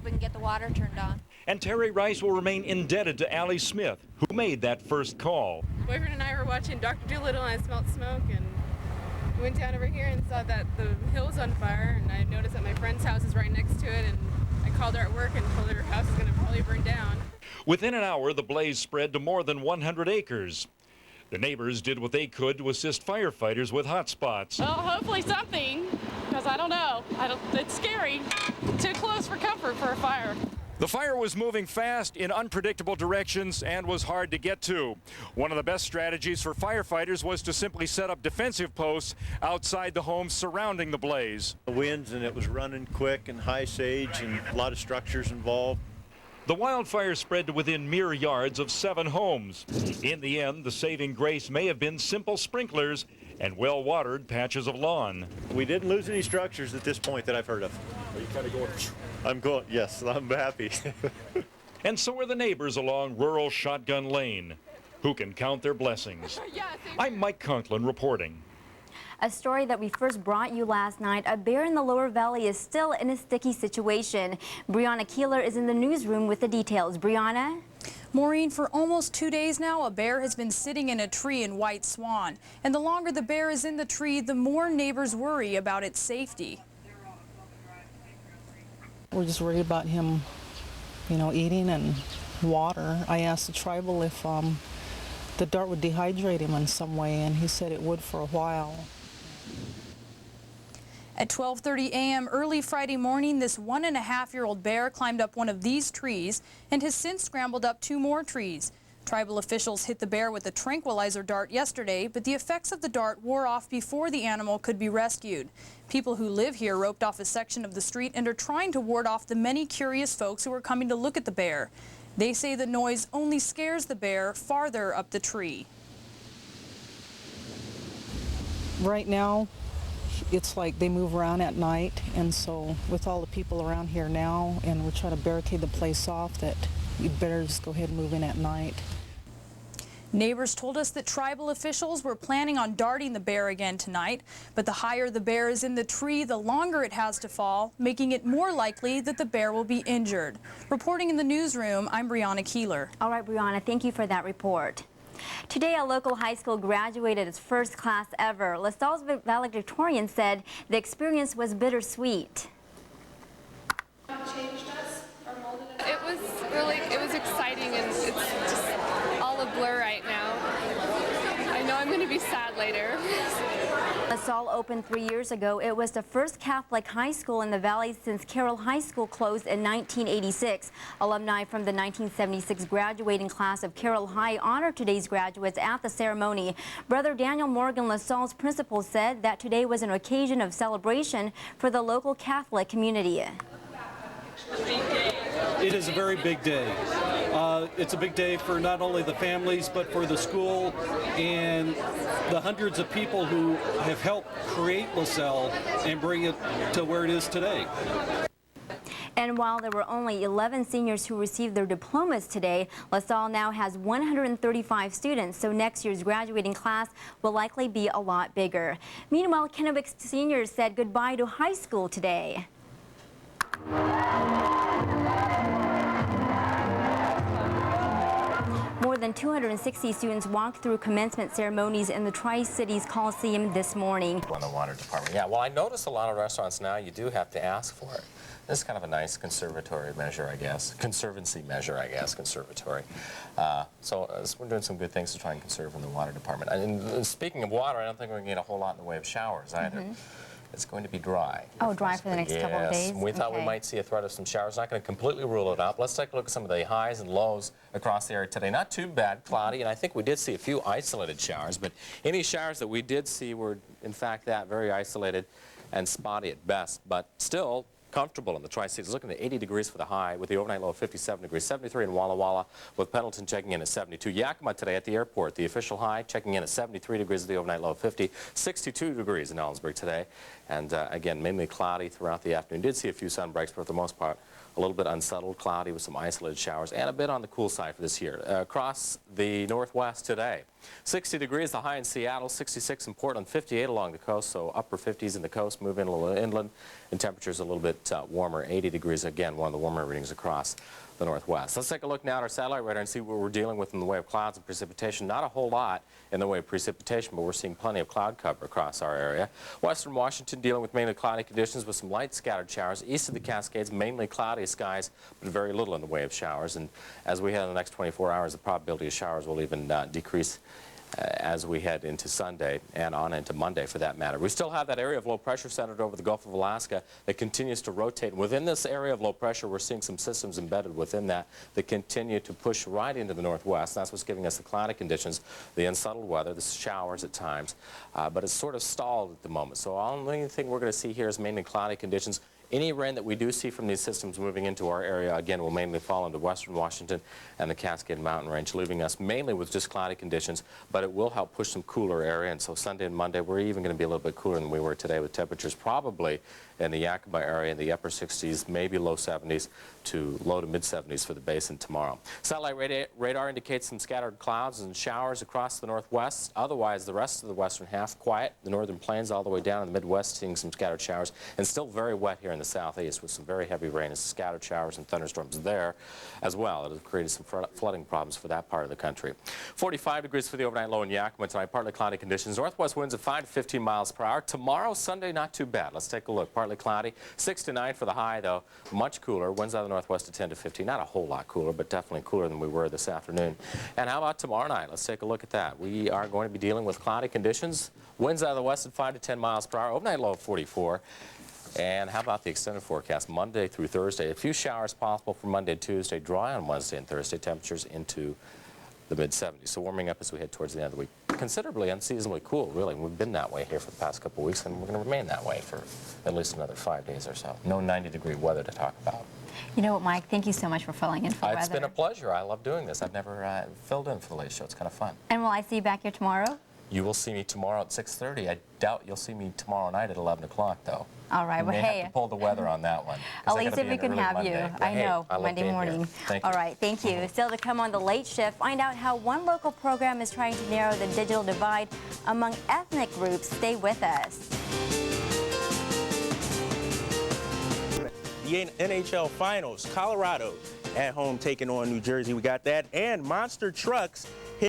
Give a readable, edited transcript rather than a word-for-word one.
and get the water turned on. And Terry Rice will remain indebted to Allie Smith, who made that first call. My boyfriend and I were watching Dr. Dolittle and I smelled smoke and went down over here and saw that the hill was on fire, and I noticed that my friend's house is right next to it, and I called her at work and told her house is going to probably burn down. Within an hour, the blaze spread to more than 100 acres. The neighbors did what they could to assist firefighters with hot spots. Well, hopefully something, because I don't know. It's scary. Too close for comfort for a fire. The fire was moving fast in unpredictable directions and was hard to get to. One of the best strategies for firefighters was to simply set up defensive posts outside the homes surrounding the blaze. The winds, and it was running quick and high sage and a lot of structures involved. The wildfire spread to within mere yards of 7 homes. In the end, the saving grace may have been simple sprinklers and well-watered patches of lawn. We didn't lose any structures at this point that I've heard of. Are you kind of going? I'm going, yes, I'm happy. And so are the neighbors along rural Shotgun Lane. Who can count their blessings? I'm Mike Conklin reporting. A story that we first brought you last night. A bear in the lower valley is still in a sticky situation. Brianna Keeler is in the newsroom with the details. Brianna? Maureen, for almost 2 days now, a bear has been sitting in a tree in White Swan. And the longer the bear is in the tree, the more neighbors worry about its safety. We're just worried about him, eating and water. I asked the tribal if the dart would dehydrate him in some way, and he said it would for a while. At 12:30 a.m. early Friday morning, this 1.5-year-old bear climbed up one of these trees and has since scrambled up 2 more trees. Tribal officials hit the bear with a tranquilizer dart yesterday, but the effects of the dart wore off before the animal could be rescued. People who live here roped off a section of the street and are trying to ward off the many curious folks who are coming to look at the bear. They say the noise only scares the bear farther up the tree. Right now, it's like they move around at night, and so with all the people around here now, and we're trying to barricade the place off, that we'd better just go ahead and move in at night. Neighbors told us that tribal officials were planning on darting the bear again tonight, but the higher the bear is in the tree, the longer it has to fall, making it more likely that the bear will be injured. Reporting in the newsroom, I'm Brianna Keeler. All right, Brianna, thank you for that report. Today, a local high school graduated its first class ever. LaSalle's valedictorian said the experience was bittersweet. It was exciting, and it's just all a blur right now. I know I'm going to be sad later. LaSalle opened 3 years ago. It was the first Catholic high school in the valley since Carroll High School closed in 1986. Alumni from the 1976 graduating class of Carroll High honored today's graduates at the ceremony. Brother Daniel Morgan, LaSalle's principal, said that today was an occasion of celebration for the local Catholic community. It is a very big day. It's a big day for not only the families, but for the school and the hundreds of people who have helped create LaSalle and bring it to where it is today. And while there were only 11 seniors who received their diplomas today, LaSalle now has 135 students, so next year's graduating class will likely be a lot bigger. Meanwhile, Kennewick seniors said goodbye to high school today. More than 260 students walked through commencement ceremonies in the Tri-Cities Coliseum this morning. On the water department. Yeah, well, I noticed a lot of restaurants now, you do have to ask for it. This is kind of a nice conservatory measure, I guess. Conservancy measure, I guess, conservatory. So we're doing some good things to try and conserve in the water department. And speaking of water, I don't think we're going to get a whole lot in the way of showers either. It's going to be dry. Oh, dry for the next couple of days? We thought we might see a threat of some showers. Not going to completely rule it out. Let's take a look at some of the highs and lows across the area today. Not too bad, cloudy, and I think we did see a few isolated showers, but any showers that we did see were, in fact, very isolated and spotty at best, but still comfortable in the Tri-Cities. Looking at 80 degrees for the high with the overnight low of 57 degrees, 73 in Walla Walla with Pendleton checking in at 72. Yakima today at the airport, the official high checking in at 73 degrees with the overnight low of 50, 62 degrees in Ellensburg today. And again, mainly cloudy throughout the afternoon. Did see a few sun breaks, but for the most part, a little bit unsettled, cloudy with some isolated showers, and a bit on the cool side for this year. Across the northwest today, 60 degrees, the high in Seattle, 66 in Portland, 58 along the coast, so upper 50s in the coast, move in a little inland, and temperatures a little bit warmer, 80 degrees, again, one of the warmer readings across the northwest. Let's take a look now at our satellite radar and see what we're dealing with in the way of clouds and precipitation. Not a whole lot in the way of precipitation, but we're seeing plenty of cloud cover across our area. Western Washington dealing with mainly cloudy conditions with some light scattered showers. East of the Cascades, mainly cloudy skies, but very little in the way of showers. And as we head in the next 24 hours, the probability of showers will even decrease as we head into Sunday and on into Monday for that matter. We still have that area of low pressure centered over the Gulf of Alaska that continues to rotate. And within this area of low pressure, we're seeing some systems embedded within that continue to push right into the northwest. That's what's giving us the cloudy conditions, the unsettled weather, the showers at times, but it's sort of stalled at the moment. So the only thing we're going to see here is mainly cloudy conditions. Any rain that we do see from these systems moving into our area, again, will mainly fall into western Washington and the Cascade Mountain Range, leaving us mainly with just cloudy conditions, but it will help push some cooler area. And so Sunday and Monday, we're even going to be a little bit cooler than we were today, with temperatures probably in the Yakima area in the upper 60s, maybe low 70s to low to mid 70s for the basin tomorrow. Satellite radar indicates some scattered clouds and showers across the northwest. Otherwise, the rest of the western half quiet. The northern plains all the way down in the Midwest seeing some scattered showers, and still very wet here in the southeast with some very heavy rain and scattered showers and thunderstorms there as well. It has created some flooding problems for that part of the country. 45 degrees for the overnight low in Yakima tonight. Partly cloudy conditions. Northwest winds at 5 to 15 miles per hour. Tomorrow, Sunday, not too bad. Let's take a look. Partly cloudy. 6 to 9 for the high, though. Much cooler. Winds out of the northwest at 10 to 15. Not a whole lot cooler, but definitely cooler than we were this afternoon. And how about tomorrow night? Let's take a look at that. We are going to be dealing with cloudy conditions. Winds out of the west at 5 to 10 miles per hour. Overnight low of 44. And how about the extended forecast? Monday through Thursday. A few showers possible for Monday and Tuesday. Dry on Wednesday and Thursday. Temperatures into the mid-70s. So warming up as we head towards the end of the week. Considerably unseasonably cool, really. We've been that way here for the past couple of weeks, and we're going to remain that way for at least another 5 days or so. No 90-degree weather to talk about. You know what, Mike? Thank you so much for filling in for weather. It's been a pleasure. I love doing this. I've never filled in for the late show. It's kind of fun. And will I see you back here tomorrow? You will see me tomorrow at 6:30. I doubt you'll see me tomorrow night at 11 o'clock, though. All right. Well, hey. Have to pull the weather on that one. At least if we can have you. I know, Monday morning. Thank you. All right, thank you. Still to come on the Late Shift, find out how one local program is trying to narrow the digital divide among ethnic groups. Stay with us. The NHL Finals, Colorado at home taking on New Jersey. We got that. And monster trucks